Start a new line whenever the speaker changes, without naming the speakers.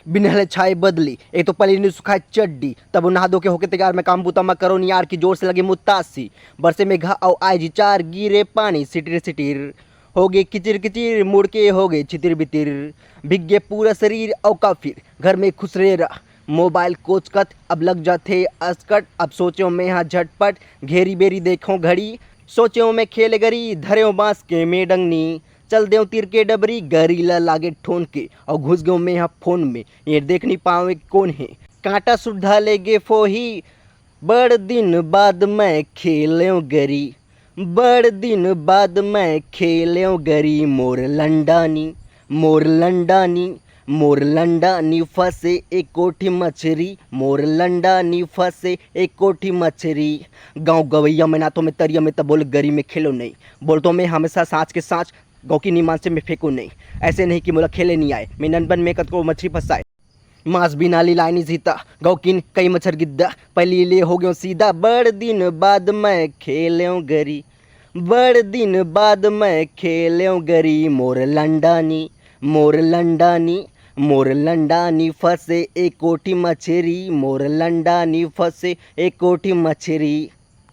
बिन हले छाए बदली, एक तो पली नहीं सुखाए चड्डी, तब नहा धो के होके तैयार मैं काम बूता मैं करो यार की जोर से लगे मुतासी। बरसे में घा और आए जी चार गिरे पानी सिटिर सिटिर, हो गए किचिर किचिर मुड़ के हो गए चितिर बितिर, भीग गए पूरा शरीर और काफिर घर में खुश रे रहा। मोबाइल कोचकत अब लग जाते अस्कट, अब सोचो मैं यहाँ झटपट घेरी बेरी देखो घड़ी, सोचो मैं खेल गरी धरे बांस के मेडंगनी, चल देव तीर के डबरी गरीला लागे ठोन के और घुस गयो मैं यहाँ फोन में, ये देख नहीं पावे कौन है कांटा सुधा लेगे फोही। बड़ दिन बाद मैं खेल्यो गरी, बड़ दिन बाद मैं खेल्यो गरी, मोर लंडानी मोर लंडानी मोर लंडानी फंसे एक कोठी मछरी, मोर लंडानी फंसे एक कोठी मछरी। गाँव गवैया में नातों में तरिया में तब बोल गरी में खेलो नहीं, बोलतो मैं हमेशा सांच के सांच गाँव की नीमान से मैं फेंकू नहीं, ऐसे नहीं कि मोला खेले नहीं आए मैं ननबन में कत को मछली फंसाए। मांस बिना लीलाय नहीं जीता गाँव किन कई मच्छर गिद्दा, पहली ले हो गयो सीधा। बड़ दिन बाद मैं खेल्यो गरी, बड़ दिन बाद मैं खेल्यो गरी, मोर लंडानी मोर लंडानी मोर लंडानी फंसे एक कोठी मछरी, मोर लंडानी फंसे एक कोठी मछरी।